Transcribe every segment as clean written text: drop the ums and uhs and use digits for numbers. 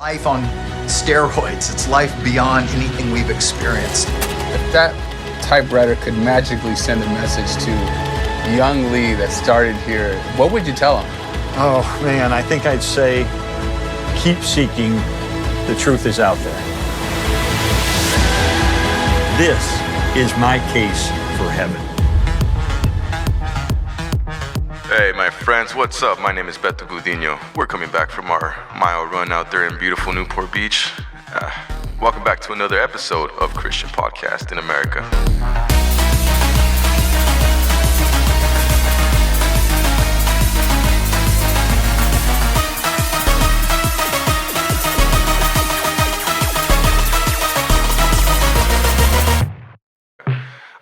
Life on steroids. It's life beyond anything we've experienced. If that typewriter could magically send a message to young Lee that started here, what would you tell him? Oh, man, I think I'd say keep seeking. The truth is out there. This is my case for heaven. Hey, my friends, what's up? My name is Beto Gudinho. We're coming back from our mile run out there in beautiful Newport Beach. Welcome back to another episode of Christian Podcast in America.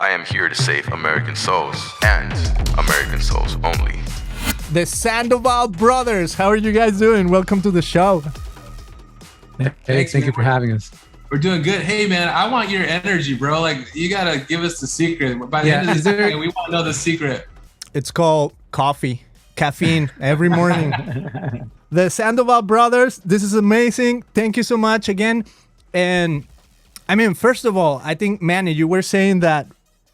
I am here to save American souls and American souls only. The Sandoval brothers, how are you guys doing? Welcome to the show. Hey, thank you for having us. We're doing good. Hey, man, I want your energy, bro. Like, you got to give us the secret. By the end of this day, we want to know the secret. It's called coffee, caffeine, every morning. The Sandoval brothers, this is amazing. Thank you so much again. And I mean, first of all, I think, Manny, you were saying that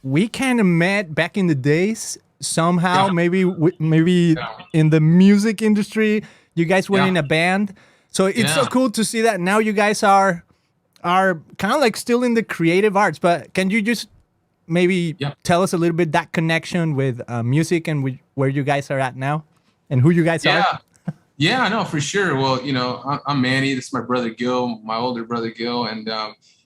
we kind of met back in the days somehow, maybe in the music industry. You guys were in a band. So it's so cool to see that now you guys are kind of like still in the creative arts. But can you just maybe tell us a little bit that connection with music and where you guys are at now and who you guys are? Yeah, I know for sure. Well, you know, I'm Manny. This is my brother Gil, my older brother Gil, and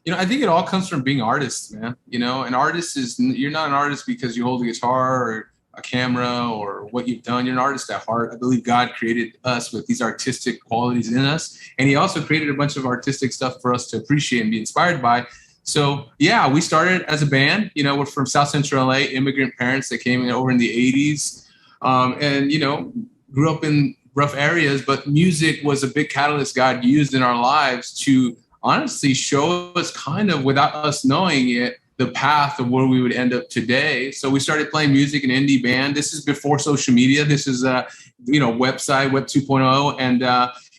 you know, I think it all comes from being artists, man. You know, an artist you're not an artist because you hold a guitar or a camera or what you've done. You're an artist at heart. I believe God created us with these artistic qualities in us. And he also created a bunch of artistic stuff for us to appreciate and be inspired by. So, yeah, we started as a band. You know, we're from South Central LA, immigrant parents that came in over in the 80s. And, you know, grew up in rough areas. But music was a big catalyst God used in our lives to honestly show us kind of without us knowing it, the path of where we would end up today. So we started playing music in indie band. This is before social media. This is website, Web 2.0. And, you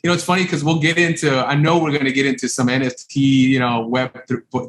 know, it's funny because we'll get into, I know we're going to get into some NFT, you know, Web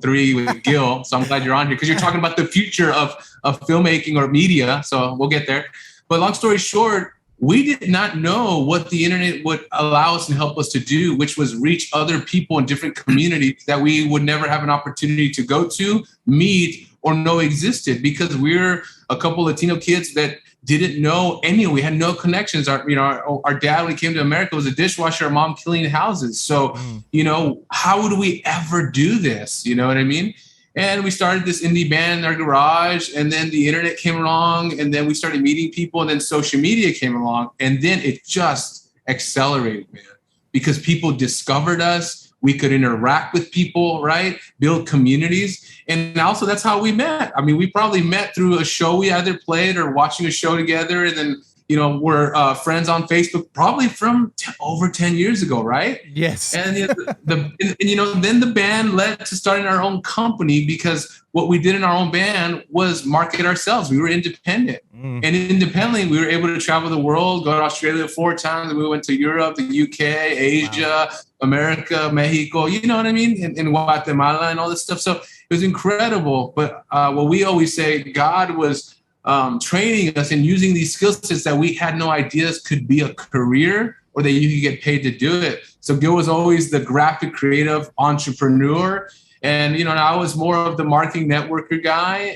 3 with Gil. So I'm glad you're on here because you're talking about the future of filmmaking or media. So we'll get there. But long story short, we did not know what the internet would allow us and help us to do, which was reach other people in different communities that we would never have an opportunity to go to, meet, or know existed because we're a couple Latino kids that didn't know anyone. We had no connections. Our dad, when he came to America, was a dishwasher, our mom cleaning houses. So, you know, how would we ever do this? You know what I mean? And we started this indie band in our garage, and then the internet came along, and then we started meeting people, and then social media came along, and then it just accelerated, man, because people discovered us. We could interact with people, right? Build communities. And also that's how we met. I mean, we probably met through a show we either played or watching a show together, and then you know, we're friends on Facebook, probably from over 10 years ago, right? Yes. And you know, then the band led to starting our own company because what we did in our own band was market ourselves. We were independent. And independently, we were able to travel the world, go to Australia 4 times. We went to Europe, the UK, Asia, America, Mexico, you know what I mean? And Guatemala and all this stuff. So it was incredible. But what we always say, God was training us and using these skill sets that we had no ideas could be a career or that you could get paid to do it. So Gil was always the graphic creative entrepreneur. And, you know, I was more of the marketing networker guy.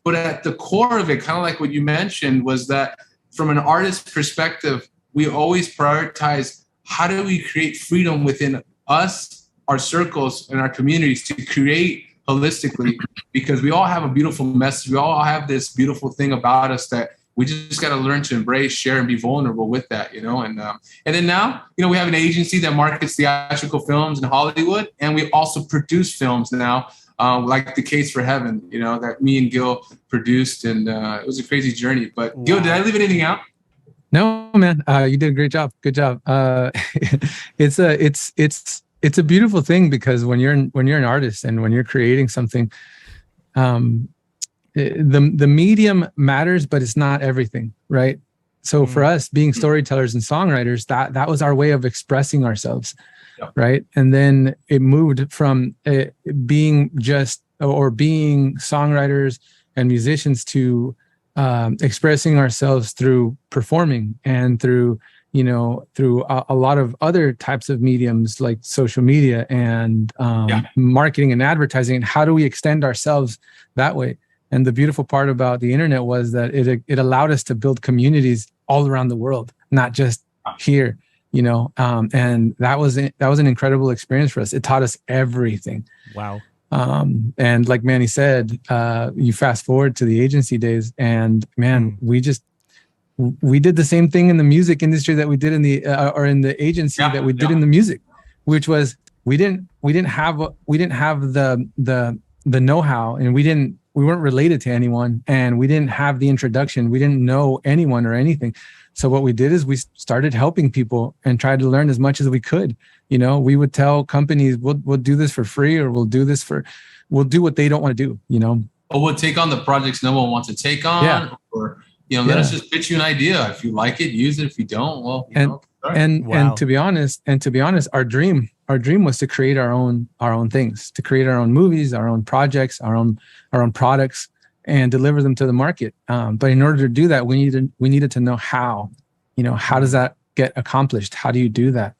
But at the core of it, kind of like what you mentioned, was that from an artist perspective, we always prioritize how do we create freedom within us, our circles, and our communities to create holistically, because we all have a beautiful message. We all have this beautiful thing about us that we just got to learn to embrace, share, and be vulnerable with that, you know. And then now, you know, we have an agency that markets theatrical films in Hollywood, and we also produce films now, like The Case for Heaven, you know, that me and Gil produced, and it was a crazy journey. But Gil, did I leave anything out? No, man, you did a great job. Good job. It's a beautiful thing because when you're an artist and when you're creating something, the medium matters, but it's not everything, right? So for us, being storytellers and songwriters, that was our way of expressing ourselves. right? And then it moved from being just or being songwriters and musicians to expressing ourselves through performing and through a lot of other types of mediums like social media and marketing and advertising. And how do we extend ourselves that way? And the beautiful part about the internet was that it allowed us to build communities all around the world, not just here, and that was an incredible experience for us. It taught us everything. Wow. And like Manny said, you fast forward to the agency days, and man, we did the same thing in the music industry that we did in the or in the agency that we did in the music, which was we didn't have the know-how, and we weren't related to anyone, and we didn't have the introduction. We didn't know anyone or anything. So what we did is we started helping people and tried to learn as much as we could. We would tell companies, we'll do this for free, or we'll do what they don't want to do, Or we'll take on the projects no one wants to take on, or let us just pitch you an idea. If you like it, use it. If you don't, well, and to be honest, our dream was to create our own things, to create our own movies, our own projects, our own products, and deliver them to the market. But in order to do that, we needed to know how. How does that get accomplished? How do you do that?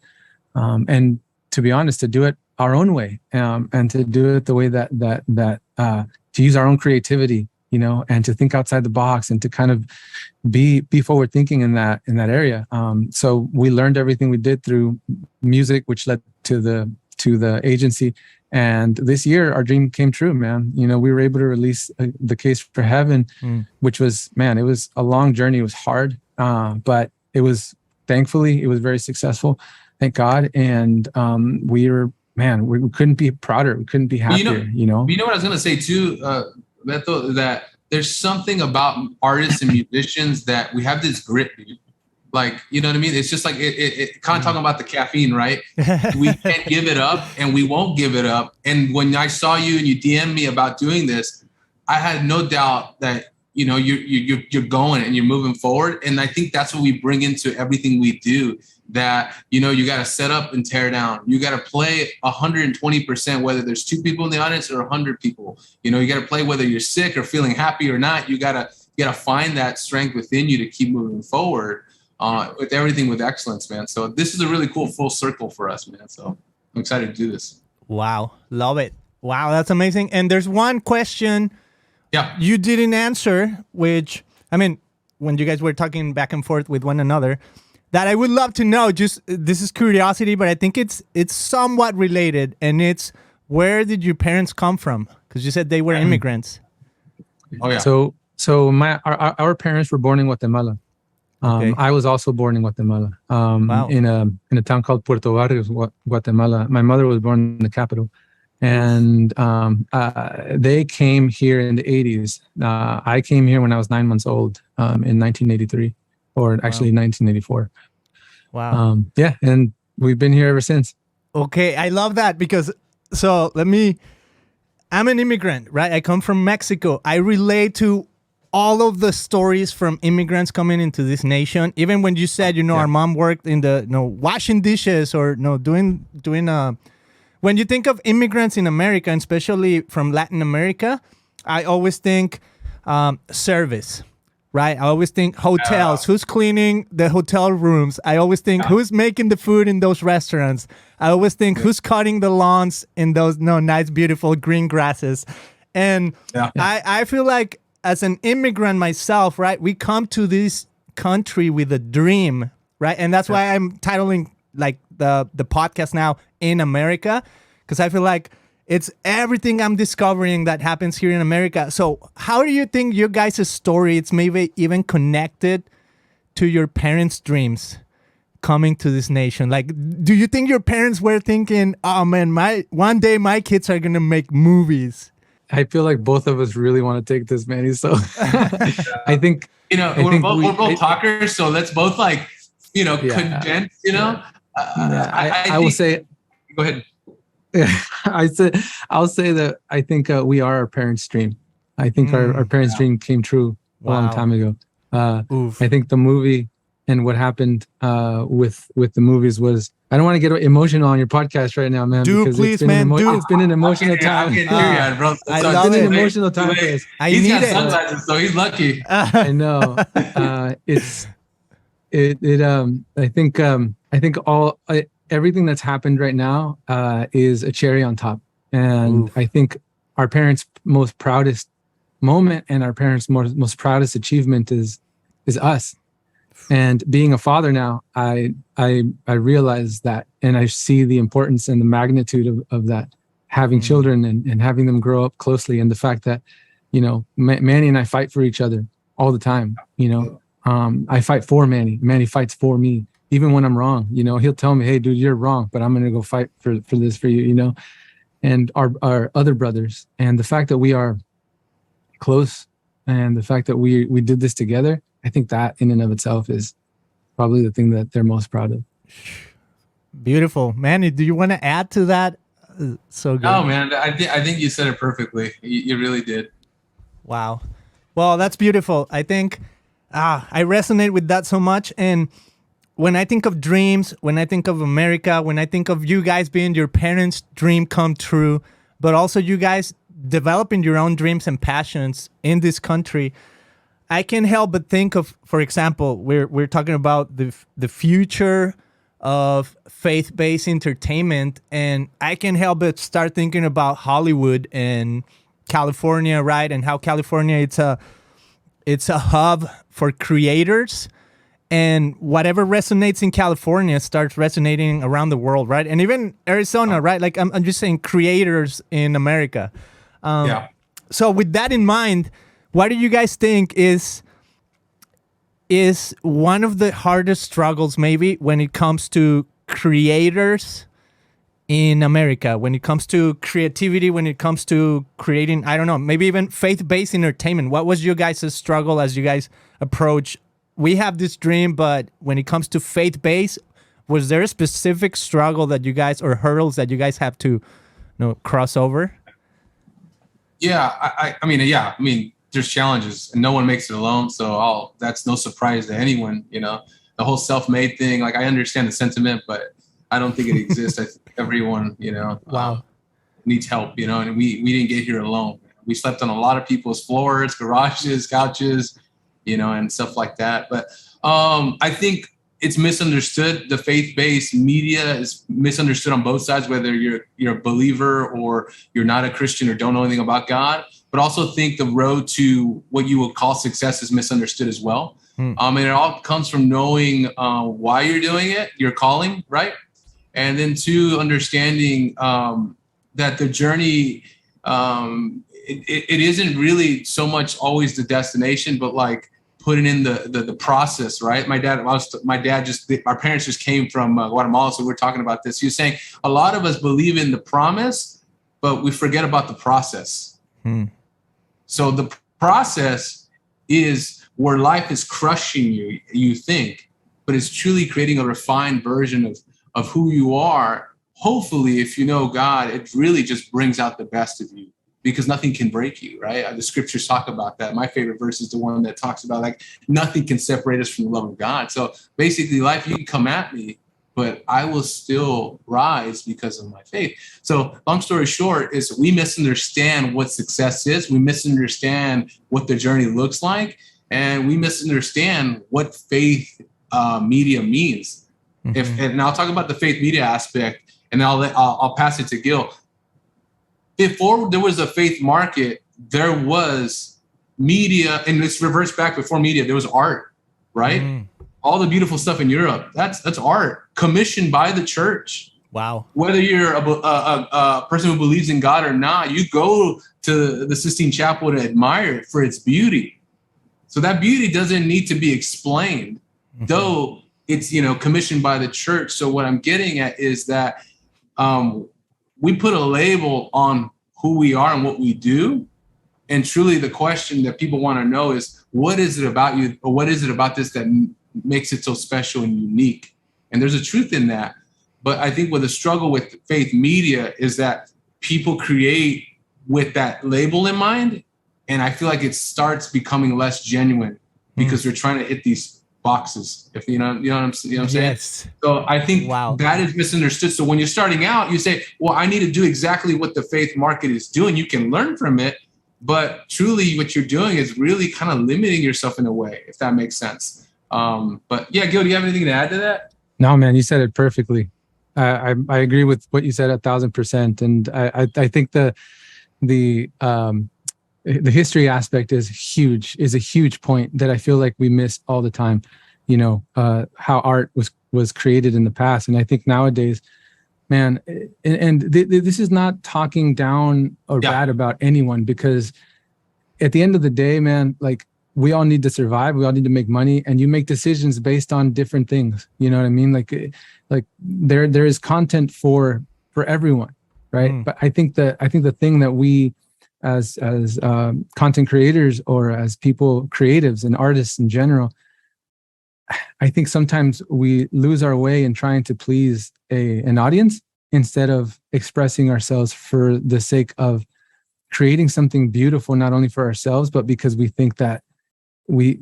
And to be honest, to do it our own way, and to do it the way that to use our own creativity, and to think outside the box, and to kind of be forward thinking in that area. So we learned everything we did through music, which led to the agency. And this year, our dream came true, man. We were able to release The Case for Heaven, which was, it was a long journey. It was hard, but thankfully, it was very successful. Thank God. And we couldn't be prouder. We couldn't be happier, You know what I was going to say too, Beto, that there's something about artists and musicians that we have this grit, dude. Like, you know what I mean? It's just like it kind of talking about the caffeine, right? We can't give it up, and we won't give it up. And when I saw you and you DM'd me about doing this, I had no doubt that you're going and you're moving forward. And I think that's what we bring into everything we do. That you got to set up and tear down. You got to play 120%, whether there's 2 people in the audience or 100 people. You got to play whether you're sick or feeling happy or not. You got to find that strength within you to keep moving forward. With everything with excellence, man. So this is a really cool full circle for us, man. So I'm excited to do this. Wow. Love it. Wow. That's amazing. And there's one question you didn't answer, which, when you guys were talking back and forth with one another, that I would love to know. Just, this is curiosity, but I think it's somewhat related. And it's, where did your parents come from? Because you said they were immigrants. Oh, yeah. So our parents were born in Guatemala. Okay. I was also born in Guatemala, in a town called Puerto Barrios, Guatemala. My mother was born in the capital, and they came here in the 80s. I came here when I was 9 months old, in 1983, or actually 1984. Wow. And we've been here ever since. Okay, I love that because, I'm an immigrant, right? I come from Mexico. I relate to all of the stories from immigrants coming into this nation. Even when you said, our mom worked in the, washing dishes or doing when you think of immigrants in America, and especially from Latin America, I always think service, right? I always think hotels. Who's cleaning the hotel rooms? I always think who's making the food in those restaurants. I always think who's cutting the lawns in those nice, beautiful green grasses. And I feel like, as an immigrant myself, right, we come to this country with a dream, right? And that's why I'm titling the podcast now In America, because I feel like it's everything I'm discovering that happens here in America. So how do you think your guys' story, it's maybe even connected to your parents' dreams coming to this nation? Like, do you think your parents were thinking, oh man, one day my kids are going to make movies? I feel like both of us really want to take this, Manny. So I think we're both talkers. So let's both condense. I will say. Go ahead. I'll say that I think we are our parents' dream. I think our parents' dream came true a long time ago. I think the movie and what happened with the movies was, I don't want to get emotional on your podcast right now, man. Do because please, man. It's been an emotional time. I It's love been it. an emotional time for us. He's got sunglasses, so he's lucky. I know. I think everything that's happened right now is a cherry on top. And Oof. I think our parents' most proudest moment and our parents' most proudest achievement is us. And being a father now, I realize that, and I see the importance and the magnitude of that, having children and having them grow up closely, and the fact that, you know, Manny and I fight for each other all the time. You know, I fight for Manny. Manny fights for me, even when I'm wrong. You know, he'll tell me, "Hey, dude, you're wrong, but I'm going to go fight for this for you." You know, and our other brothers, and the fact that we are close, and the fact that we did this together. I think that in and of itself is probably the thing that they're most proud of. Beautiful. Manny, do you want to add to that? So good. Oh, man, I think you said it perfectly. You really did. Wow. Well, that's beautiful. I think I resonate with that so much. And when I think of dreams, when I think of America, when I think of you guys being your parents' dream come true, but also you guys developing your own dreams and passions in this country, I can't help but think of, for example, we're talking about the future of faith-based entertainment, and I can't help but start thinking about Hollywood and California, right? And how California it's a hub for creators, and whatever resonates in California starts resonating around the world, right? And even Arizona, right? Like I'm just saying, creators in America. Yeah. So with that in mind, what do you guys think is one of the hardest struggles maybe when it comes to creators in America, when it comes to creativity, when it comes to creating, I don't know, maybe even faith-based entertainment? What was your guys' struggle as you guys approach? We have this dream, but when it comes to faith-based, was there a specific struggle that you guys, or hurdles that you guys have to, cross over? Yeah, I mean, there's challenges, and no one makes it alone. So that's no surprise to anyone. You know, the whole self-made thing. Like, I understand the sentiment, but I don't think it exists. I think everyone, needs help. You know, and we didn't get here alone. We slept on a lot of people's floors, garages, couches, and stuff like that. But I think it's misunderstood. The faith-based media is misunderstood on both sides, whether you're a believer or you're not a Christian or don't know anything about God. But also think the road to what you would call success is misunderstood as well. And it all comes from knowing why you're doing it, your calling, right? And then two, understanding that the journey, it isn't really so much always the destination, but like putting in the process, right? Our parents just came from Guatemala, so we're talking about this. He was saying a lot of us believe in the promise, but we forget about the process. So the process is where life is crushing you think, but it's truly creating a refined version of who you are. Hopefully, if you know God, it really just brings out the best of you, because nothing can break you, right? The scriptures talk about that. My favorite verse is the one that talks about like nothing can separate us from the love of God. So basically, life, you can come at me, but I will still rise because of my faith. So long story short is we misunderstand what success is. We misunderstand what the journey looks like. And we misunderstand what faith media means. And I'll talk about the faith media aspect, and I'll pass it to Gil. Before there was a faith market, there was media, and let's reverse back. Before media, there was art, right? All the beautiful stuff in Europe, that's art commissioned by the church. Wow. Whether you're a person who believes in God or not, you go to the Sistine Chapel to admire it for its beauty. So that beauty doesn't need to be explained, though it's commissioned by the church. So what I'm getting at is that we put a label on who we are and what we do. And truly the question that people want to know is, what is it about you, or what is it about this that makes it so special and unique? And there's a truth in that. But I think what the struggle with faith media is that people create with that label in mind. And I feel like it starts becoming less genuine because they're trying to hit these boxes. If you know what I'm saying. Yes. So I think Wow. that is misunderstood. So when you're starting out, you say, well, I need to do exactly what the faith market is doing. You can learn from it, but truly what you're doing is really kind of limiting yourself in a way, if that makes sense. But yeah, Gil, do you have anything to add to that? No, man, you said it perfectly. I agree with what you said 1,000%. And I think the history aspect is a huge point that I feel like we miss all the time. You know, how art was created in the past. And I think nowadays, man, this is not talking down or bad about anyone, because at the end of the day, man, like, we all need to survive. We all need to make money, and you make decisions based on different things. You know what I mean? Like there is content for everyone, right? But I think the thing that we as content creators, or as people, creatives and artists in general, I think sometimes we lose our way in trying to please an audience instead of expressing ourselves for the sake of creating something beautiful, not only for ourselves, but because we think that we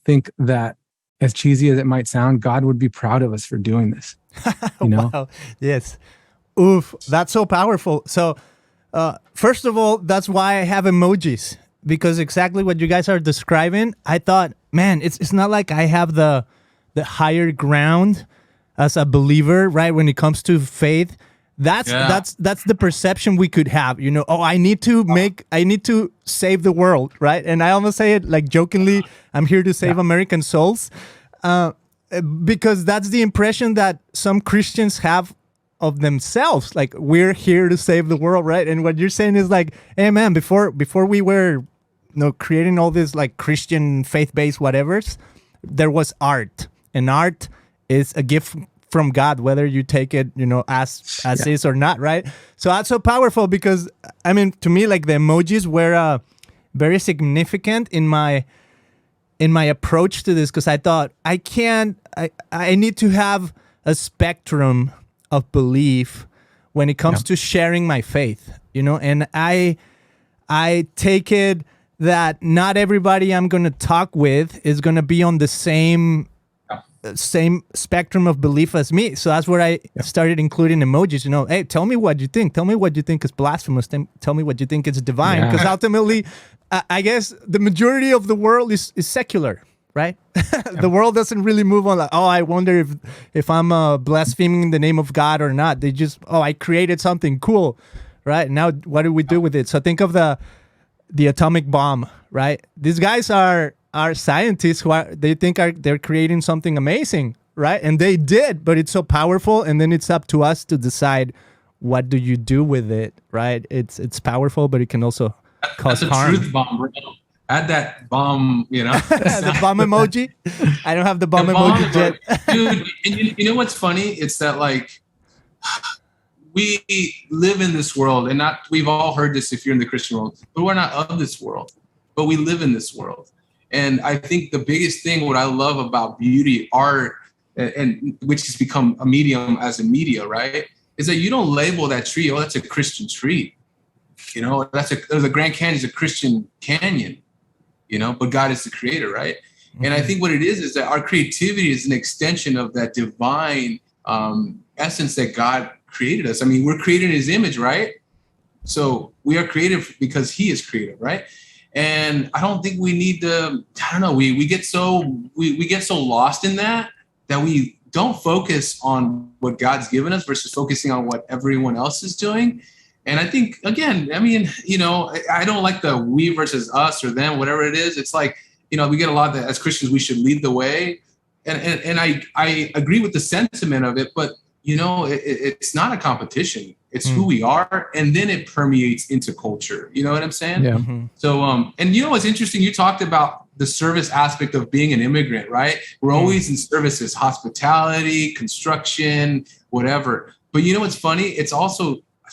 think that, as cheesy as it might sound, God would be proud of us for doing this. You know? Wow. Yes. Oof. That's so powerful. So, first of all, that's why I have emojis, because exactly what you guys are describing, I thought, man, it's not like I have the higher ground as a believer, right? When it comes to faith, that's the perception we could have, you know. Oh, I need to save the world, right? And I almost say it like jokingly, I'm here to save American souls, because that's the impression that some Christians have of themselves. Like, we're here to save the world, right? And what you're saying is like, hey man, before we were, creating all this like Christian faith-based whatevers, there was art, and art is a gift from God, whether you take it, as is or not, right? So that's so powerful, because I mean, to me, like, the emojis were very significant in my approach to this, because I thought I need to have a spectrum of belief when it comes to sharing my faith, and I take it that not everybody I'm going to talk with is going to be on the same spectrum of belief as me. So that's where I started including emojis. Hey, tell me what you think. Tell me what you think is blasphemous. Tell me what you think is divine. Because ultimately, I guess the majority of the world is secular, right? The world doesn't really move on like, oh, I wonder if I'm blaspheming the name of God or not. They just, I created something cool, right? Now, what do we do with it? So think of the atomic bomb, right? These guys are scientists who they're creating something amazing, right? And they did, but it's so powerful, and then it's up to us to decide what do you do with it, right? It's powerful, but it can also cause harm. That's a truth bomb, bro. Add that bomb, the bomb emoji. I don't have the bomb emoji yet. Dude, and you know what's funny? It's that, like, we live in this world, and we've all heard this if you're in the Christian world, but we're not of this world, but we live in this world. And I think the biggest thing, what I love about beauty, art, and which has become a medium as a media, right, is that you don't label that tree, that's a Christian tree. The Grand Canyon is a Christian canyon, but God is the creator, right? Mm-hmm. And I think what it is that our creativity is an extension of that divine essence that God created us. I mean, we're created in his image, right? So we are creative because he is creative, right? And I don't think we need to, we get so lost in that we don't focus on what God's given us versus focusing on what everyone else is doing. And I think, again, I mean, I don't like the we versus us or them, whatever it is. It's like, we get a lot that as Christians, we should lead the way. And I agree with the sentiment of it, but, it's not a competition. It's who we are. And then it permeates into culture. You know what I'm saying? Yeah. Mm-hmm. So, and what's interesting? You talked about the service aspect of being an immigrant, right? We're always in services, hospitality, construction, whatever. But what's funny? It's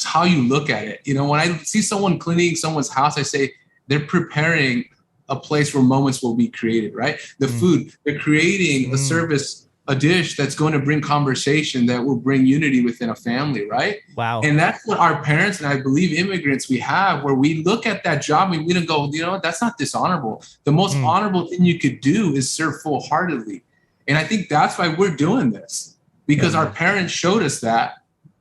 how you look at it. When I see someone cleaning someone's house, I say they're preparing a place where moments will be created, right? The food, they're creating a service a dish that's going to bring conversation, that will bring unity within a family, right? Wow. And that's what our parents, and I believe immigrants, we have, where we look at that job and we don't go, you know what, that's not dishonorable. The most honorable thing you could do is serve full-heartedly. And I think that's why we're doing this, because our parents showed us that,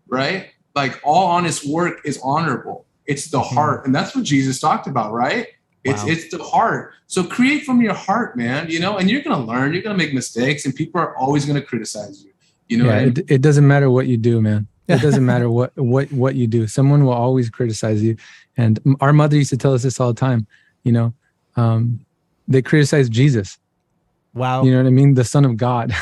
right? Like, all honest work is honorable. It's the heart. And that's what Jesus talked about, right? It's the heart. So create from your heart, man, you know, and you're going to learn, you're going to make mistakes, and people are always going to criticize you. You know, it doesn't matter what you do, man. It doesn't matter what you do. Someone will always criticize you. And our mother used to tell us this all the time, you know, they criticize Jesus. Wow. You know what I mean? The Son of God.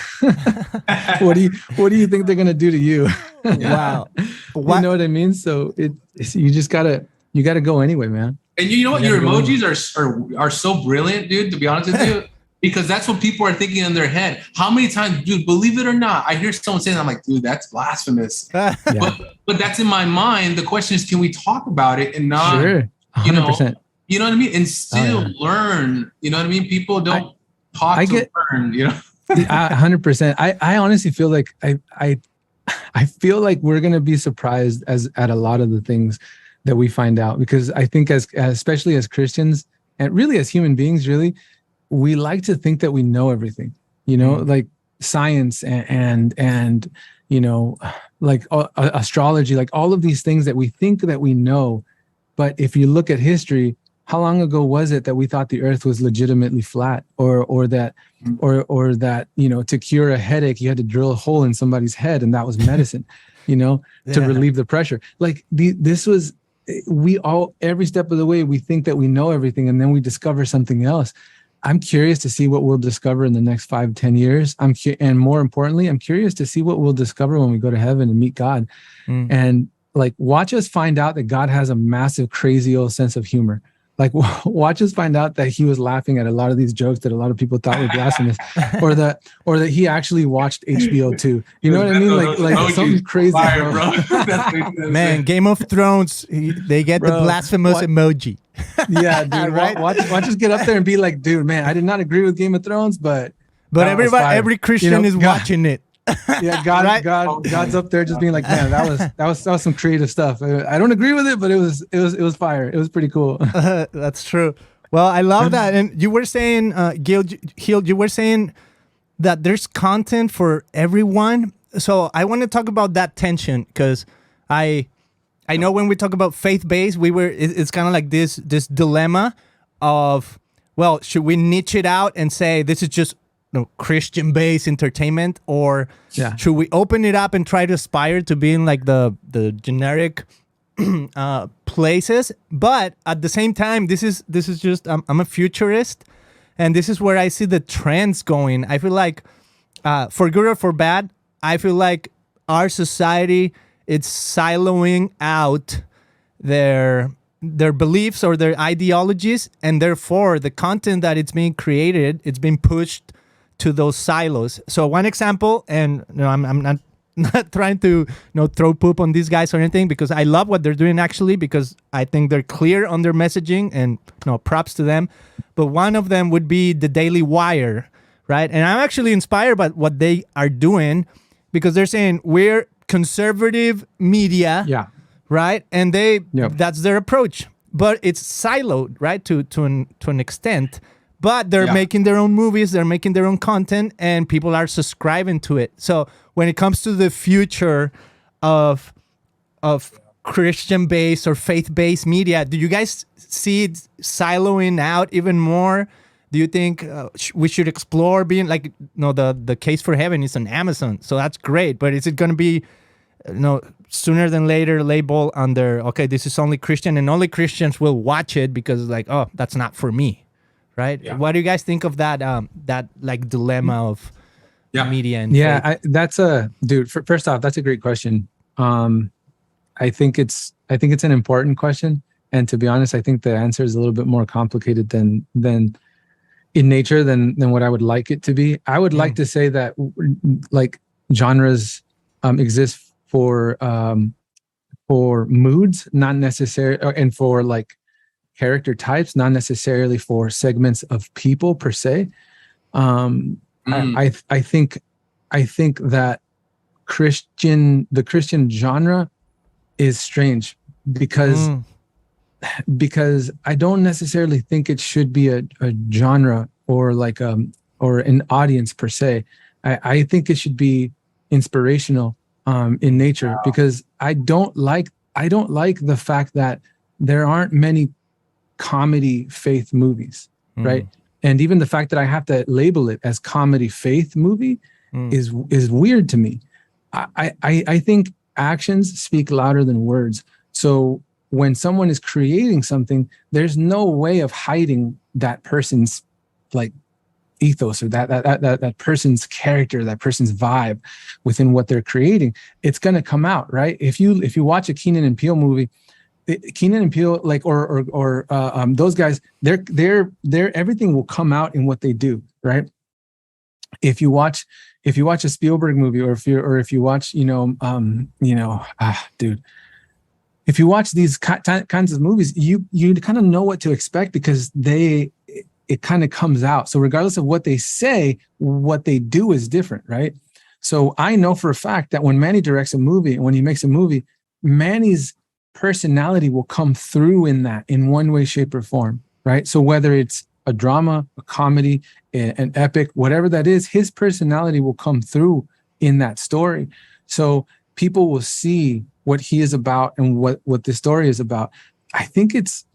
What do you think they're going to do to you? Wow. You know what I mean? So you just gotta go anyway, man. And you know what? Your emojis are so brilliant, dude, to be honest with you, because that's what people are thinking in their head. How many times, dude, believe it or not, I hear someone saying, I'm like, dude, that's blasphemous. But that's in my mind. The question is, can we talk about it and not, 100%. You know what I mean? And still learn, you know what I mean? People don't talk to learn, you know? 100%. I honestly feel like I feel like we're going to be surprised at a lot of the things that we find out, because I think especially as Christians, and really as human beings, really, we like to think that we know everything, you know, like science and you know, like astrology, like all of these things that we think that we know. But if you look at history, how long ago was it that we thought the earth was legitimately flat, or that, you know, to cure a headache, you had to drill a hole in somebody's head and that was medicine, you know, to relieve the pressure. Like this was, every step of the way, we think that we know everything, and then we discover something else. I'm curious to see what we'll discover in the next 5-10 years. And more importantly, I'm curious to see what we'll discover when we go to heaven and meet God. And like, watch us find out that God has a massive, crazy old sense of humor. Like, watch us find out that he was laughing at a lot of these jokes that a lot of people thought were blasphemous, or that he actually watched HBO too. You know what I mean? Like something crazy, bro. Man, Game of Thrones, they get the blasphemous emoji. Yeah, dude. Right? Watch us get up there and be like, dude, man, I did not agree with Game of Thrones, but every Christian is watching it. Yeah, God's up there just being like, man, that was some creative stuff. I don't agree with it, but it was fire. It was pretty cool. That's true. Well, I love that. And you were saying, Gil, you were saying that there's content for everyone. So I want to talk about that tension, because I know when we talk about faith-based, it's kind of like this dilemma of, well, should we niche it out and say this is just Christian-based entertainment, or should we open it up and try to aspire to being like the generic places? But at the same time, this is just I'm a futurist, and this is where I see the trends going. I feel like, for good or for bad, I feel like our society is siloing out their beliefs or their ideologies, and therefore the content that it's being created, it's being pushed to those silos. So one example, and I'm not trying to throw poop on these guys or anything, because I love what they're doing, actually, because I think they're clear on their messaging, and props to them. But one of them would be the Daily Wire, right? And I'm actually inspired by what they are doing, because they're saying we're conservative media, right? And that's their approach, but it's siloed, right, to an extent. But they're making their own movies, they're making their own content, and people are subscribing to it. So when it comes to the future of Christian-based or faith-based media, do you guys see it siloing out even more? Do you think we should explore being like, the Case for Heaven is on Amazon, so that's great. But is it going to be, sooner than later labeled under, okay, this is only Christian, and only Christians will watch it because like, oh, that's not for me? Right? Yeah. What do you guys think of that like dilemma of media and faith? That's dude. First off, that's a great question. I think it's an important question, and to be honest, I think the answer is a little bit more complicated than in nature than what I would like it to be. I would like to say that like genres exist for moods, not necessarily, and for like character types, not necessarily for segments of people per se. I think I think that the Christian genre is strange because I don't necessarily think it should be a genre or like or an audience per se. I think it should be inspirational in nature, because I don't like the fact that there aren't many comedy faith movies, right? And even the fact that I have to label it as comedy faith movie is weird to me. I think actions speak louder than words. So when someone is creating something, there's no way of hiding that person's like ethos or that person's character, that person's vibe within what they're creating. It's going to come out, right? If you watch a Keenan and Peele movie, Keenan and Peele, like or those guys, they're everything will come out in what they do, right? If you watch a Spielberg movie, or if you watch, dude, if you watch these kinds of movies, you kind of know what to expect, because it kind of comes out. So regardless of what they say, what they do is different, right? So I know for a fact that when Manny directs a movie, when he makes a movie, Manny's personality will come through in that in one way, shape, or form, right? So whether it's a drama, a comedy, an epic, whatever that is, his personality will come through in that story. So people will see what he is about and what the story is about. I think it's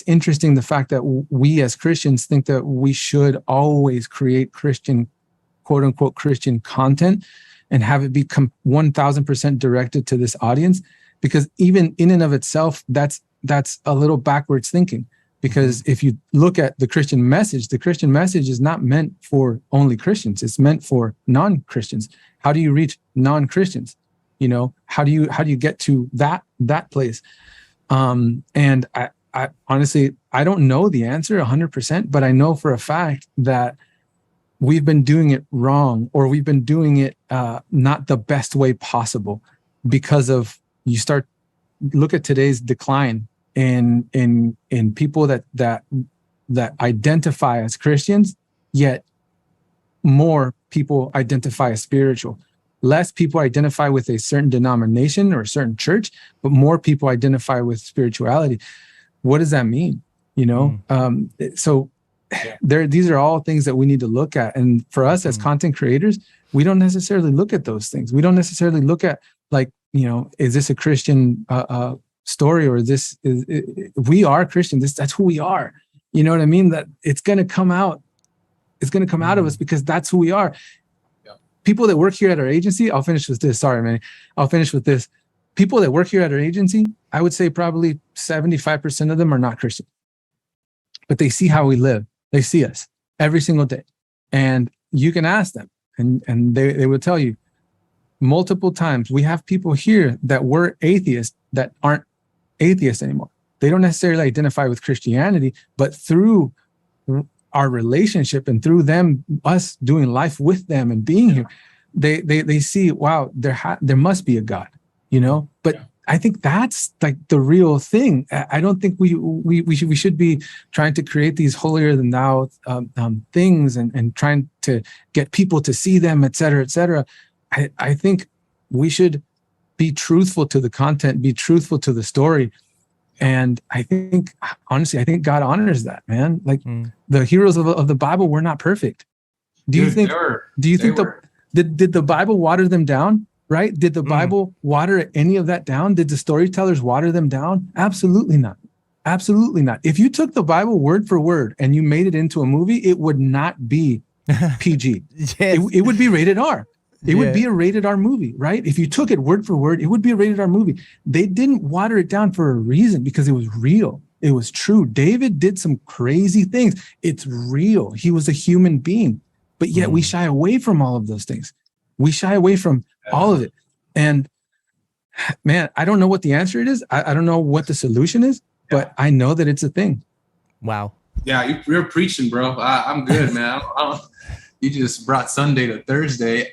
interesting, the fact that we as Christians think that we should always create Christian, quote unquote, Christian content and have it be 1000% directed to this audience, because even in and of itself, that's a little backwards thinking. Because if you look at the Christian message is not meant for only Christians. It's meant for non-Christians. How do you reach non-Christians? How do you get to that place? And I honestly, I don't know the answer 100%, but I know for a fact that we've been doing it wrong, or we've been doing it not the best way possible, because of, look at today's decline in people that identify as Christians, yet more people identify as spiritual. Less people identify with a certain denomination or a certain church, but more people identify with spirituality. What does that mean? So these are all things that we need to look at. And for us as content creators, we don't necessarily look at those things. We don't necessarily look at is this a Christian story, or we are Christian. That's who we are. You know what I mean? That it's going to come out. It's going to come out of us, because that's who we are. Yeah. People that work here at our agency, I'll finish with this. Sorry, man. I'll finish with this. People that work here at our agency, I would say probably 75% of them are not Christian, but they see how we live. They see us every single day, and you can ask them, and they will tell you multiple times. We have people here that were atheists that aren't atheists anymore. They don't necessarily identify with Christianity, but through our relationship and through us doing life with them and being here, they see, wow, there must be a God, But I think that's like the real thing. I don't think we should be trying to create these holier than thou things and trying to get people to see them, et cetera, et cetera. I think we should be truthful to the content, be truthful to the story. And I think, honestly, God honors that, man. Like the heroes of the Bible were not perfect. Did the Bible water them down? Right? Did the Bible water any of that down? Did the storytellers water them down? Absolutely not. Absolutely not. If you took the Bible word for word and you made it into a movie, it would not be PG. Yes. It would be rated R. It would be a rated R movie, right? If you took it word for word, it would be a rated R movie. They didn't water it down for a reason, because it was real. It was true. David did some crazy things. It's real. He was a human being, but yet we shy away from all of those things. We shy away from all of it. And man, I don't know what the answer is. I don't know what the solution is, but I know that it's a thing. Wow. Yeah, you're preaching, bro. I'm good, man. You just brought Sunday to Thursday.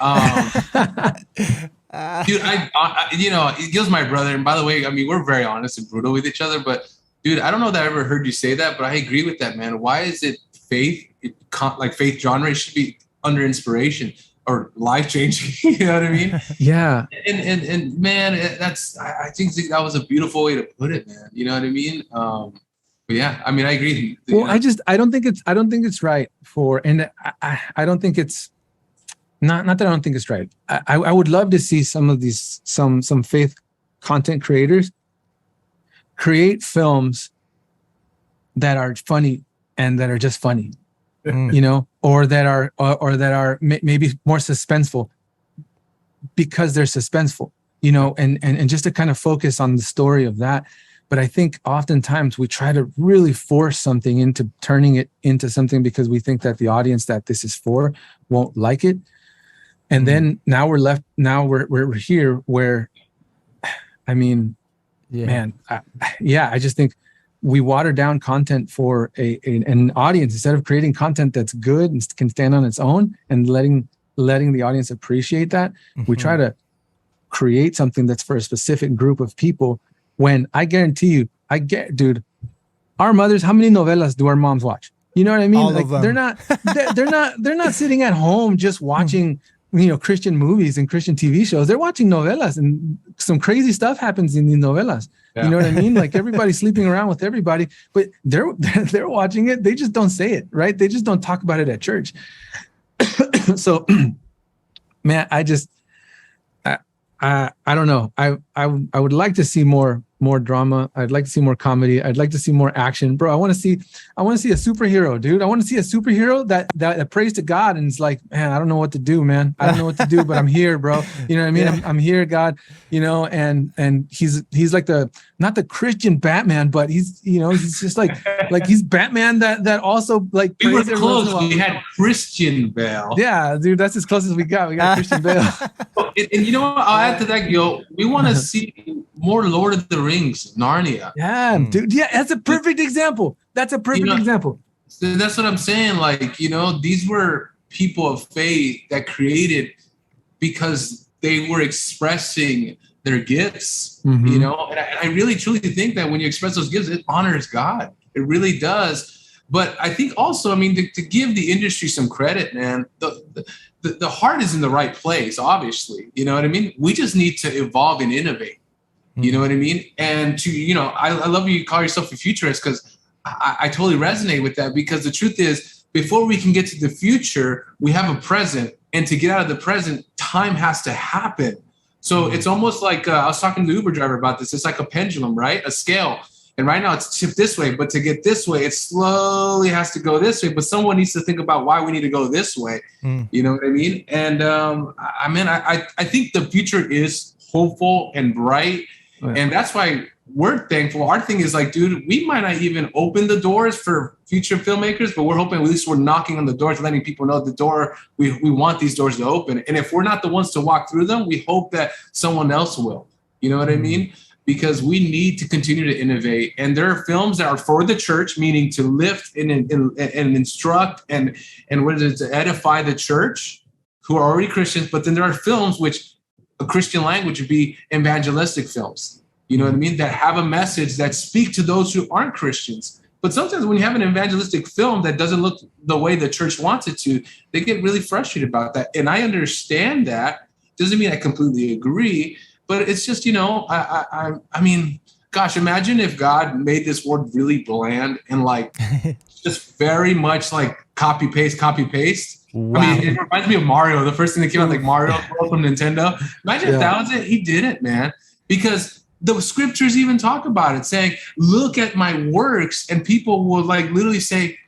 Dude, Gil's my brother. And by the way, I mean, we're very honest and brutal with each other. But dude, I don't know that I ever heard you say that, but I agree with that, man. Why is it faith? Faith genre should be under inspiration or life changing. You know what I mean? Yeah. And man, I think that was a beautiful way to put it, man. You know what I mean? But yeah, I mean, I agree. Well, I don't think it's right and I don't think it's not that I don't think it's right. I would love to see some of these, some faith content creators create films that are funny and that are just funny, you know, or that are maybe more suspenseful because they're suspenseful, you know, and just to kind of focus on the story of that. But I think oftentimes we try to really force something into turning it into something because we think that the audience that this is for won't like it. And then now we're here where, I mean, man, I just think we water down content for an audience instead of creating content that's good and can stand on its own and letting the audience appreciate that. We try to create something that's for a specific group of people. When I guarantee you, dude, our mothers, how many novelas do our moms watch? You know what I mean? All like of them. they're not sitting at home just watching, you know, Christian movies and Christian TV shows. They're watching novelas, and some crazy stuff happens in these novelas. Yeah. You know what I mean? Like everybody's sleeping around with everybody, but they're watching it. They just don't say it, right? They just don't talk about it at church. So, man, I don't know. I would like to see more drama. I'd like to see more comedy. I'd like to see more action, bro. I want to see a superhero, dude. I want to see a superhero that prays to God and is like, man, I don't know what to do, man. I don't know what to do, but I'm here, bro. You know what I mean? Yeah. I'm here, God. You know, and he's like not the Christian Batman, but he's, you know, he's just like he's Batman that also like. We were close. We had Christian Bale. Yeah, dude, that's as close as we got. We got Christian Bale. And you know what? I'll add to that, Gil. We want to see more Lord of the Rings, Narnia. Yeah, dude. Yeah, that's a perfect example. That's a perfect example. So that's what I'm saying. Like, you know, these were people of faith that created because they were expressing their gifts, you know? And I really, truly think that when you express those gifts, it honors God. It really does. But I think also, I mean, to give the industry some credit, man, the heart is in the right place, obviously. You know what I mean? We just need to evolve and innovate. You know what I mean? And to, you know, I love you call yourself a futurist because I totally resonate with that, because the truth is, before we can get to the future, we have a present. And to get out of the present, time has to happen. So it's almost like I was talking to the Uber driver about this. It's like a pendulum, right? A scale. And right now it's tipped this way, but to get this way, it slowly has to go this way. But someone needs to think about why we need to go this way. You know what I mean? And I think the future is hopeful and bright. And that's why we're thankful. Our thing is like, dude, we might not even open the doors for future filmmakers, but we're hoping at least we're knocking on the doors, letting people know the door, we want these doors to open. And if we're not the ones to walk through them, we hope that someone else will. You know what I mean? Because we need to continue to innovate. And there are films that are for the church, meaning to lift and instruct and what is it, to edify the church who are already Christians. But then there are films which a Christian language would be evangelistic films, you know what I mean, that have a message that speak to those who aren't Christians. But sometimes when you have an evangelistic film that doesn't look the way the church wants it to, they get really frustrated about that. And I understand that. Doesn't mean I completely agree, but it's just, you know, I mean, gosh, imagine if God made this word really bland and like just very much like copy paste. Wow. I mean, it reminds me of Mario. The first thing that came out, like Mario from Nintendo. Imagine if that was it. He did it, man. Because the scriptures even talk about it, saying, look at my works. And people will like literally say,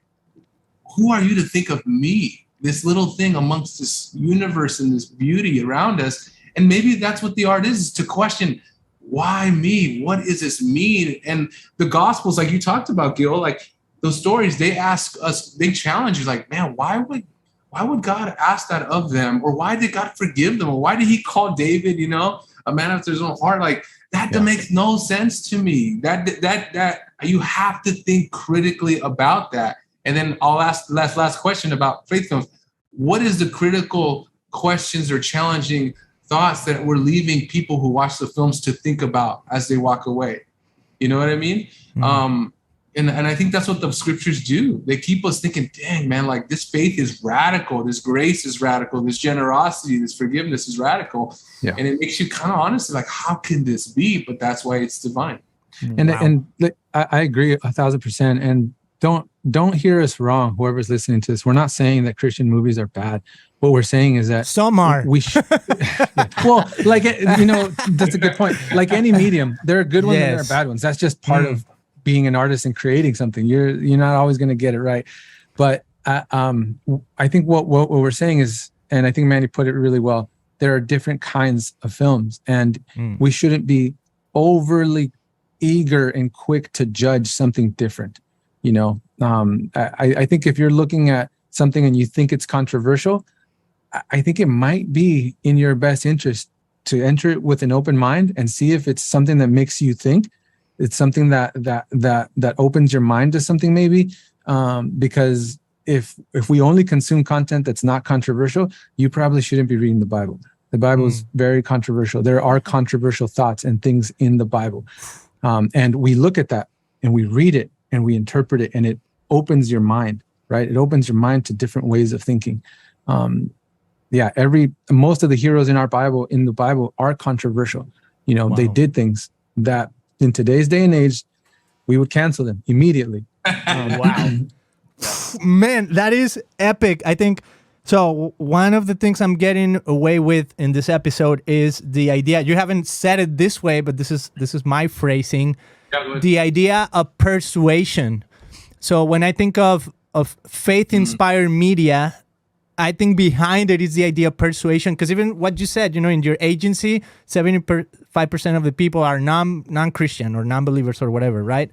who are you to think of me? This little thing amongst this universe and this beauty around us. And maybe that's what the art is to question, why me? What does this mean? And the Gospels, like you talked about, Gil, like those stories, they ask us, they challenge you, like, man, why would God ask that of them? Or why did God forgive them? Or why did he call David, you know, a man after his own heart? Like that makes no sense to me. That you have to think critically about that. And then I'll ask the last question about faith films. What is the critical questions or challenging thoughts that we're leaving people who watch the films to think about as they walk away? You know what I mean? And I think that's what the scriptures do. They keep us thinking, dang, man, like this faith is radical. This grace is radical. This generosity, this forgiveness is radical. Yeah. And it makes you kind of honest, like, how can this be? But that's why it's divine. And I agree 1,000%. And don't hear us wrong, whoever's listening to this. We're not saying that Christian movies are bad. What we're saying is that some are. Well, like, that's a good point. Like any medium, there are good ones and there are bad ones. That's just part of being an artist and creating something. You're not always going to get it right. But I think what we're saying is, and I think Manny put it really well, there are different kinds of films, and we shouldn't be overly eager and quick to judge something different. I think if you're looking at something and you think it's controversial, I think it might be in your best interest to enter it with an open mind and see if it's something that makes you think. It's something that opens your mind to something, maybe, because if we only consume content that's not controversial, you probably shouldn't be reading the Bible. The Bible is very controversial. There are controversial thoughts and things in the Bible, and we look at that and we read it and we interpret it, and it opens your mind, right? It opens your mind to different ways of thinking. Most of the heroes in the Bible are controversial. They did things that in today's day and age, we would cancel them immediately. Wow. Man, that is epic. I think, so one of the things I'm getting away with in this episode is the idea, you haven't said it this way, but this is my phrasing, the idea of persuasion. So when I think of faith-inspired media, I think behind it is the idea of persuasion, because even what you said, in your agency, 75% of the people are non-Christian or non-believers or whatever, right?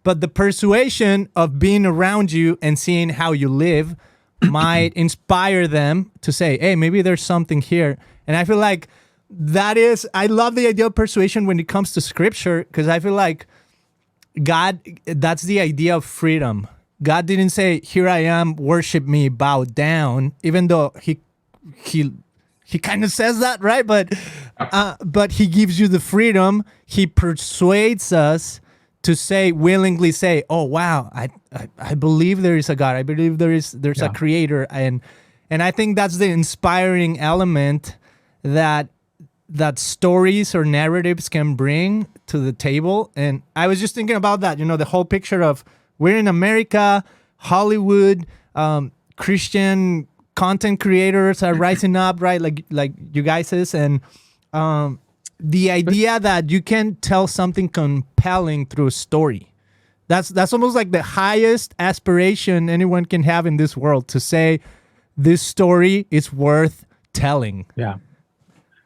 But the persuasion of being around you and seeing how you live might inspire them to say, hey, maybe there's something here. And I feel like I love the idea of persuasion when it comes to scripture, because I feel like that's the idea of freedom. God didn't say, here I am, worship me, bow down, even though he kind of says that, right? But he gives you the freedom. He persuades us to willingly say, oh, wow, I believe there is a God. I believe there's a creator. And I think that's the inspiring element that stories or narratives can bring to the table. And I was just thinking about that, the whole picture of, we're in America, Hollywood, Christian content creators are rising up, right? Like you guys is, and the idea that you can tell something compelling through a story. That's almost like the highest aspiration anyone can have in this world, to say this story is worth telling. Yeah.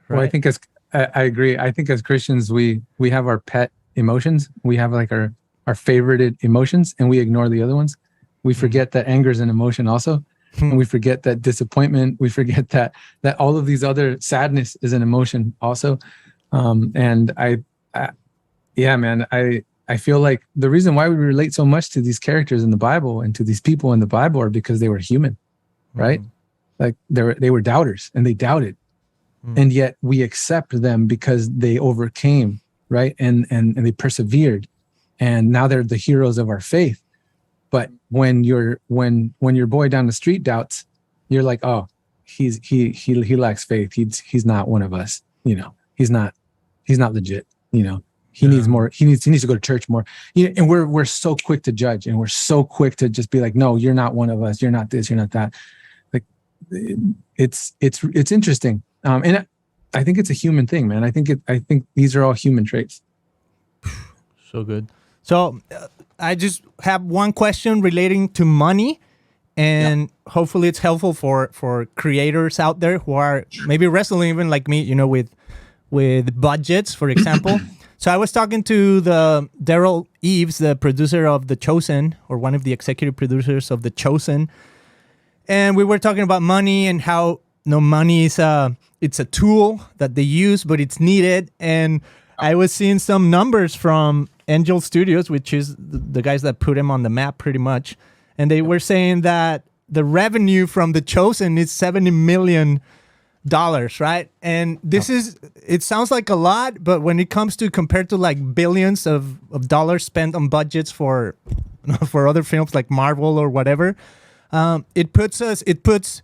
Right? Well, I think I agree. I think as Christians, we have our pet emotions. We have like our favorited emotions, and we ignore the other ones. We forget that anger is an emotion also. And we forget that disappointment. We forget that all of these other, sadness is an emotion also. And I feel like the reason why we relate so much to these characters in the Bible and to these people in the Bible are because they were human, right? Like they were doubters, and they doubted. And yet we accept them because they overcame, right? And they persevered. And now they're the heroes of our faith. But when your boy down the street doubts, you're like, oh, he lacks faith. He's not one of us. He's not legit. He needs more. He needs to go to church more. And we're so quick to judge, and we're so quick to just be like, no, you're not one of us. You're not this. You're not that. Like, it's interesting. And I think it's a human thing, man. I think these are all human traits. So good. So I just have one question relating to money, and hopefully it's helpful for creators out there who are maybe wrestling, even like me, with budgets, for example. So I was talking to the Daryl Eves, the producer of The Chosen, or one of the executive producers of The Chosen, and we were talking about money and how money is it's a tool that they use, but it's needed. And I was seeing some numbers from Angel Studios, which is the guys that put him on the map pretty much. And they were saying that the revenue from The Chosen is $70 million dollars, right? And this is, it sounds like a lot, but when it comes to compared to like billions of dollars spent on budgets for other films like Marvel or whatever, it puts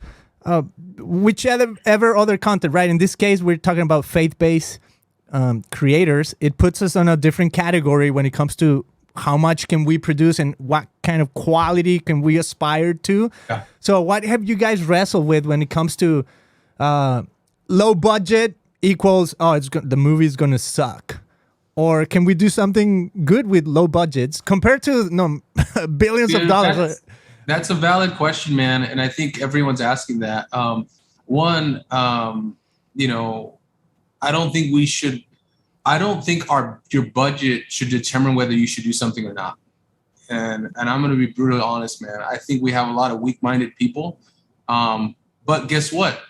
whichever other content, right? In this case, we're talking about faith-based creators. It puts us on a different category when it comes to how much can we produce and what kind of quality can we aspire to. Yeah. So what have you guys wrestled with when it comes to low budget equals, the movie's going to suck? Or can we do something good with low budgets compared to billions of dollars? That's a valid question, man. And I think everyone's asking that. I don't think your budget should determine whether you should do something or not. And I'm going to be brutally honest, man. I think we have a lot of weak-minded people. But guess what?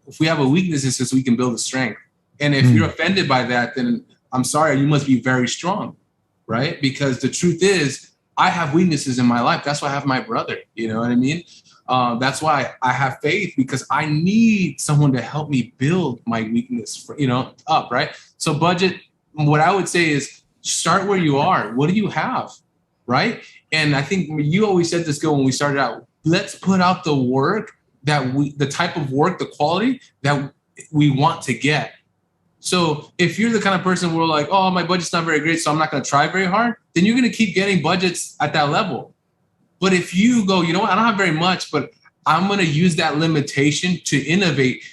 If we have a weakness, it's just we can build a strength. And if you're offended by that, then I'm sorry, you must be very strong, right? Because the truth is, I have weaknesses in my life. That's why I have my brother. You know what I mean? That's why I have faith, because I need someone to help me build my weakness, up, right? So budget, what I would say is start where you are. What do you have, right? And I think you always said this, Gil, when we started out, let's put out the work the type of work, the quality that we want to get. So if you're the kind of person where like, oh, my budget's not very great, so I'm not going to try very hard, then you're going to keep getting budgets at that level. But if you go, you know what, I don't have very much, but I'm going to use that limitation to innovate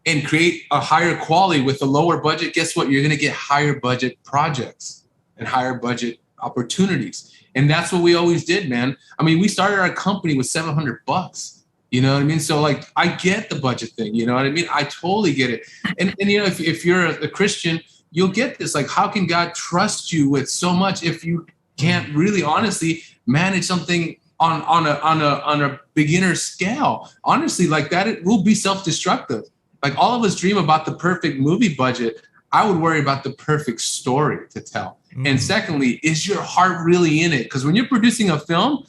and create a higher quality with a lower budget, guess what? You're going to get higher budget projects and higher budget opportunities. And that's what we always did, man. I mean, we started our company with $700. You know what I mean? So like, I get the budget thing. You know what I mean? I totally get it. And if you're a Christian, you'll get this. Like, how can God trust you with so much if you can't really honestly manage something on a beginner scale? Honestly, like that, it will be self-destructive. Like all of us dream about the perfect movie budget. I would worry about the perfect story to tell. And secondly, is your heart really in it? Because when you're producing a film,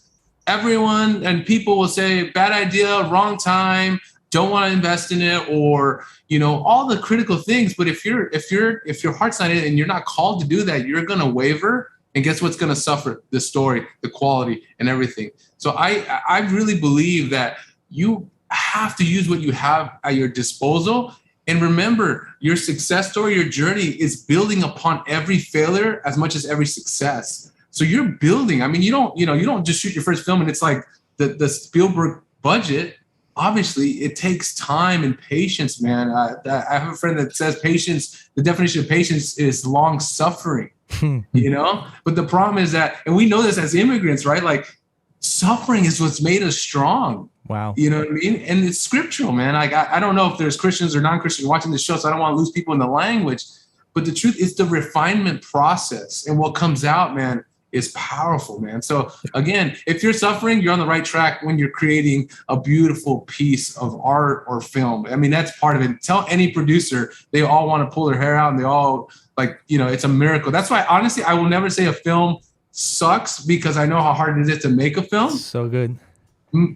everyone and people will say, bad idea, wrong time, don't want to invest in it, or, all the critical things. But if your heart's not in it and you're not called to do that, you're going to waver. And guess what's going to suffer? The story, the quality, and everything. So I really believe that you have to use what you have at your disposal. And remember, your success story, your journey is building upon every failure as much as every success. So you're building. I mean, you don't just shoot your first film and it's like the Spielberg budget. Obviously, it takes time and patience, man. I have a friend that says patience, the definition of patience is long suffering, But the problem is that, and we know this as immigrants, right? Like suffering is what's made us strong. Wow. You know what I mean? And it's scriptural, man. Like, I don't know if there's Christians or non-Christians watching this show, so I don't want to lose people in the language. But the truth is the refinement process. And what comes out, man, is powerful, man. So again, if you're suffering, you're on the right track when you're creating a beautiful piece of art or film. I mean, that's part of it. Tell any producer, they all want to pull their hair out and they all it's a miracle. That's why, honestly, I will never say a film sucks because I know how hard it is to make a film. So good.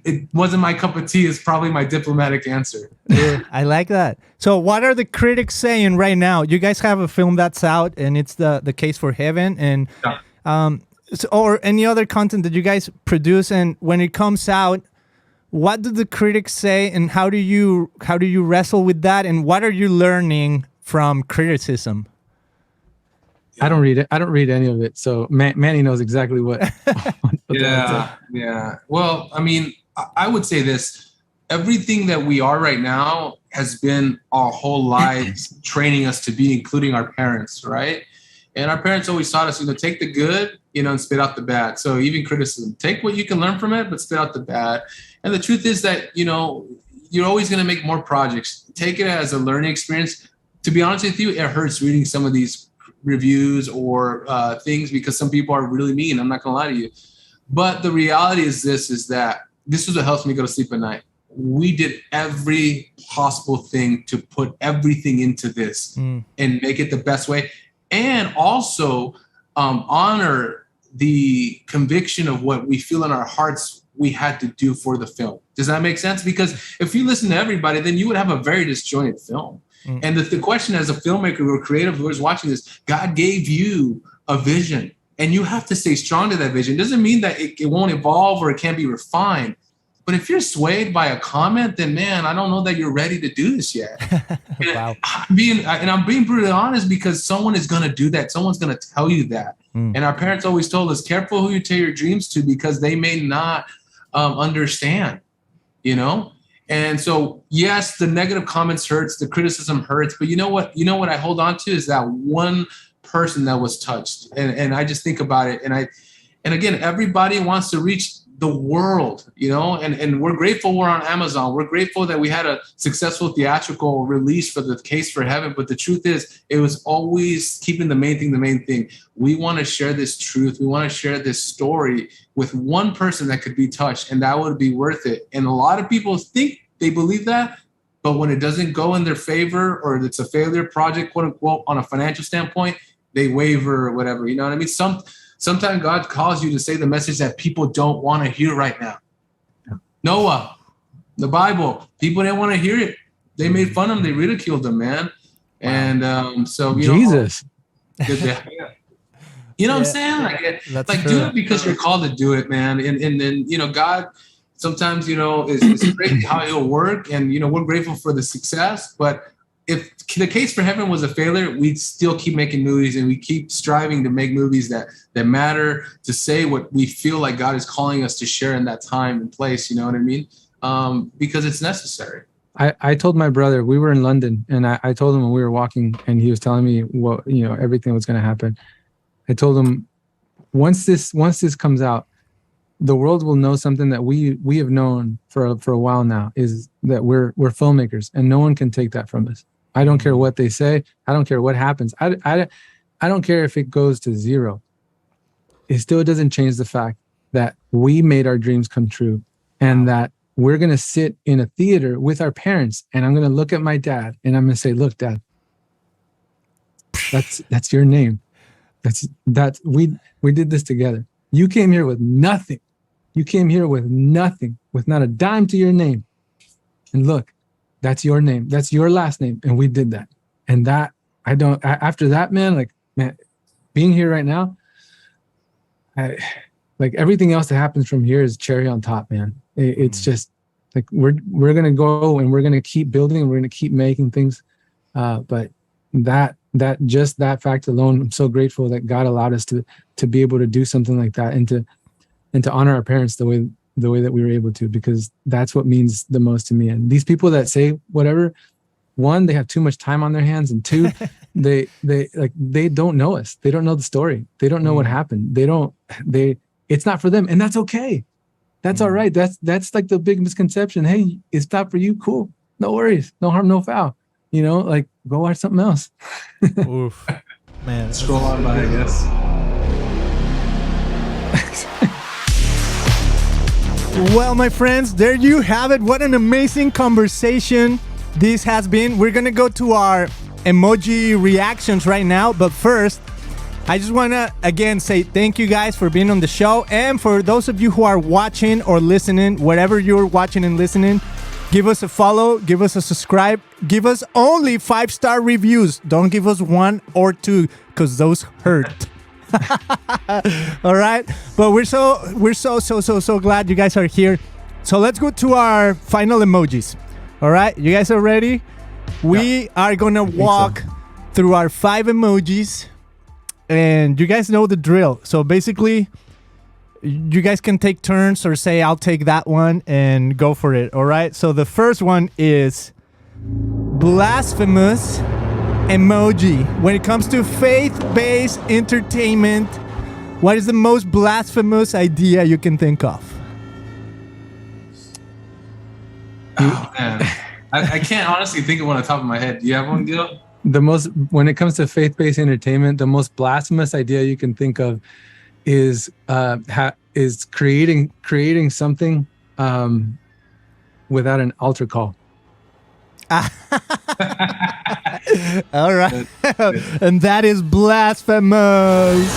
It wasn't my cup of tea is probably my diplomatic answer. Yeah, I like that. So what are the critics saying right now? You guys have a film that's out and it's the Case for Heaven and or any other content that you guys produce, and when it comes out, what do the critics say and how do you wrestle with that, and what are you learning from criticism? I don't read it. I don't read any of it. So Manny knows exactly what. Yeah. Well, I mean, I would say this: everything that we are right now has been our whole lives training us to be, including our parents, right? And our parents always taught us, take the good, and spit out the bad. So even criticism, take what you can learn from it, but spit out the bad. And the truth is that, you're always going to make more projects. Take it as a learning experience. To be honest with you, it hurts reading some of these reviews or things because some people are really mean. I'm not going to lie to you. But the reality is that this is what helps me go to sleep at night. We did every possible thing to put everything into this and make it the best way. And also honor the conviction of what we feel in our hearts we had to do for the film. Does that make sense? Because if you listen to everybody, then you would have a very disjointed film. And the question as a filmmaker or creative who is watching this, God gave you a vision and you have to stay strong to that vision. Doesn't mean that it won't evolve or it can't be refined. But if you're swayed by a comment, then man, I don't know that you're ready to do this yet. Wow. I'm being brutally honest because someone is going to do that. Someone's going to tell you that. And our parents always told us, careful who you tell your dreams to because they may not understand, you know? And so, yes, the negative comments hurts, the criticism hurts, but you know what I hold on to is that one person that was touched. And I just think about it. And again, everybody wants to reach the world, you know, and we're grateful we're on Amazon. We're grateful that we had a successful theatrical release for The Case for Heaven. But the truth is, it was always keeping the main thing. We want to share this truth. We want to share this story with one person that could be touched, and that would be worth it. And a lot of people think they believe that, but when it doesn't go in their favor or it's a failure project, quote unquote, on a financial standpoint, they waver or whatever. You know what I mean? Sometimes God calls you to say the message that people don't want to hear right now. Noah, the Bible, people didn't want to hear it. They made fun of him. They ridiculed him, man. And so, you Jesus. You know what I'm saying? Like do it because you're called to do it, man. And then, you know, God sometimes, you know, is great how he'll work. And, you know, we're grateful for the success. But if The Case for Heaven was a failure, we'd still keep making movies and we keep striving to make movies that matter, to say what we feel like God is calling us to share in that time and place. You know what I mean? Because it's necessary. I told my brother, we were in London, and I told him when we were walking and he was telling me what, you know, everything was going to happen. I told him, once this comes out, the world will know something that we have known for a while now, is that we're filmmakers, and no one can take that from us. I don't care what they say. I don't care what happens. I don't care if it goes to zero. It still doesn't change the fact that we made our dreams come true, and that we're going to sit in a theater with our parents, and I'm going to look at my dad and I'm going to say, look, Dad, that's your name. We did this together. You came here with nothing. You came here with nothing, with not a dime to your name. And look, that's your name. That's your last name. And we did that. And that, after that, man, being here right now, like everything else that happens from here is cherry on top, man. It's just like, we're going to go and we're going to keep building and we're going to keep making things. But that fact alone, I'm so grateful that God allowed us to be able to do something like that, and to honor our parents the way that we were able to, because that's what means the most to me. And these people that say whatever, one, they have too much time on their hands, and two, they don't know us. They don't know the story. They don't know what happened. It's not for them, and that's okay. That's all right. That's like the big misconception. Hey, it's not for you. Cool. No worries. No harm, no foul. You know, like, go watch something else. Oof. Man. Scroll on by, I guess. Well, my friends, there you have it. What an amazing conversation this has been. We're going to go to our emoji reactions right now. But first, I just want to, again, say thank you guys for being on the show. And for those of you who are watching or listening, wherever you're watching and listening, give us a follow, give us a subscribe, give us only 5-star reviews. Don't give us 1 or 2, because those hurt. All right, but we're so glad you guys are here. So let's go to our final emojis. All right, you guys are ready? We are gonna walk through our 5 emojis, and you guys know the drill. So basically, you guys can take turns or say, I'll take that one, and go for it. All right, so the first one is blasphemous emoji. When it comes to faith-based entertainment, what is the most blasphemous idea you can think of? Oh, man. I can't honestly think of one on the top of my head. Do you have one, Gil? When it comes to faith-based entertainment, the most blasphemous idea you can think of is creating something without an altar call. All right. And that is blasphemous.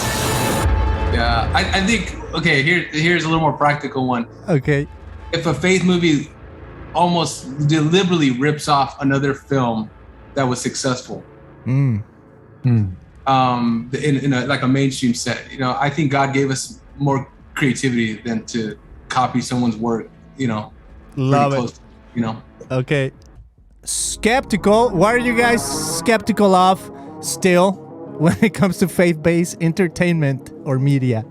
Yeah, I think, okay, here's a little more practical one. Okay. If a faith movie almost deliberately rips off another film that was successful, in like a mainstream set, I think God gave us more creativity than to copy someone's work, Love close, it. Okay. Skeptical. What are you guys skeptical of still when it comes to faith-based entertainment or media?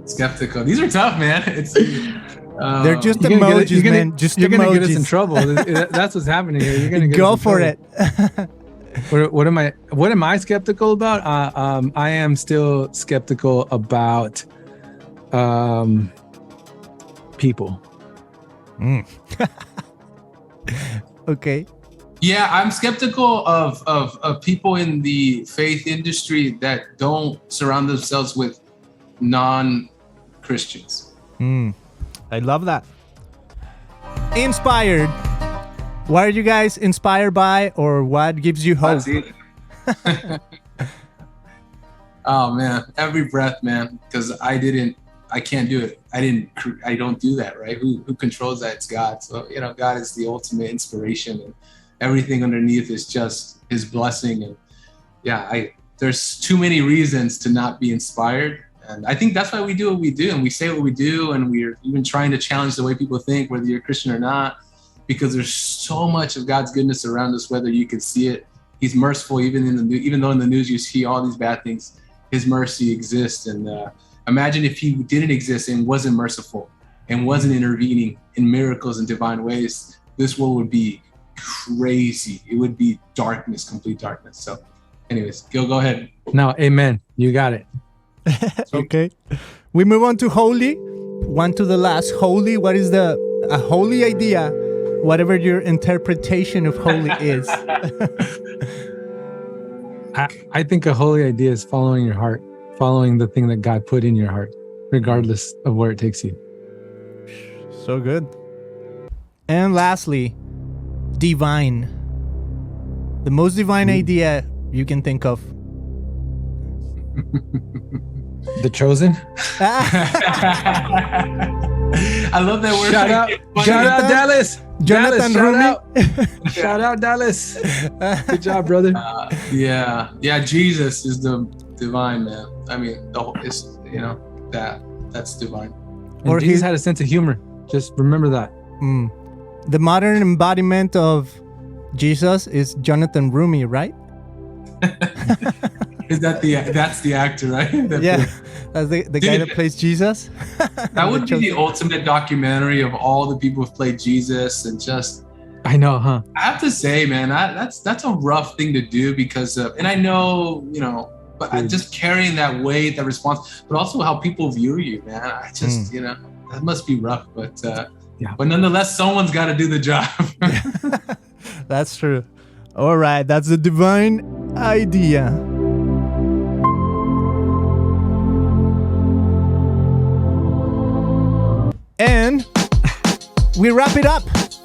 Skeptical. These are tough, man. It's they're just emojis, man. You're gonna get us in trouble. That's what's happening here. You're gonna get go us in for trouble. it. What am I skeptical about? I am still skeptical about people. Okay. Yeah, I'm skeptical of people in the faith industry that don't surround themselves with non-Christians. I love that. Inspired. What are you guys inspired by, or what gives you hope? Oh man, every breath, man, because I can't do it. I don't do that, right? Who controls that? It's God. So, God is the ultimate inspiration, and everything underneath is just his blessing. And yeah, there's too many reasons to not be inspired. And I think that's why we do what we do, and we say what we do, and we're even trying to challenge the way people think, whether you're a Christian or not, because there's so much of God's goodness around us, whether you can see it. He's merciful, even though in the news you see all these bad things, his mercy exists. And imagine if he didn't exist and wasn't merciful and wasn't intervening in miracles and divine ways, this world would be crazy. It would be darkness, complete darkness. So anyways, go ahead. No, amen. You got it. Okay. We move on to holy. One to the last. Holy. What is a holy idea? Whatever your interpretation of holy is. I think a holy idea is following your heart, following the thing that God put in your heart, regardless of where it takes you. So good. And lastly, divine. The most divine idea you can think of. The Chosen. I love that word. Shout out Dallas. Jonathan Rumi. Shout out Dallas. Good job, brother. Yeah. Jesus is the divine, man. I mean, that's divine. And Jesus had a sense of humor. Just remember that. The modern embodiment of Jesus is Jonathan Rumi, right? Is that's the actor, right? That's the guy that plays Jesus. That would be the ultimate documentary of all the people who've played Jesus, and just. I know, huh? I have to say, man, that's a rough thing to do because of, and I know, but just carrying that weight, that response, but also how people view you, man. I just, that must be rough, but but nonetheless, someone's got to do the job. That's true. All right, that's the divine idea. And we wrap it up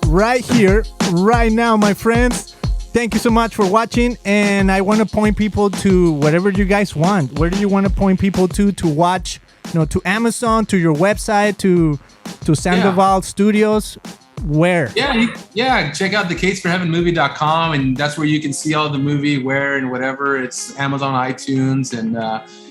right here, right now, my friends. Thank you so much for watching. And I want to point people to whatever you guys want. Where do you want to point people to watch? To Amazon, to your website, to Sandoval Studios. Where? Yeah. Check out thecasforheavenmovie.com, and that's where you can see all the movie, where and whatever. It's Amazon, iTunes, and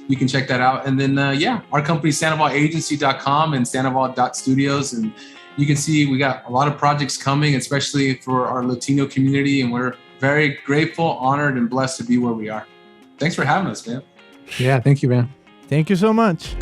you can check that out. And then, our company, SandovalAgency.com and Sandoval.studios. And you can see we got a lot of projects coming, especially for our Latino community. And we're very grateful, honored, and blessed to be where we are. Thanks for having us, man. Yeah, thank you, man. Thank you so much.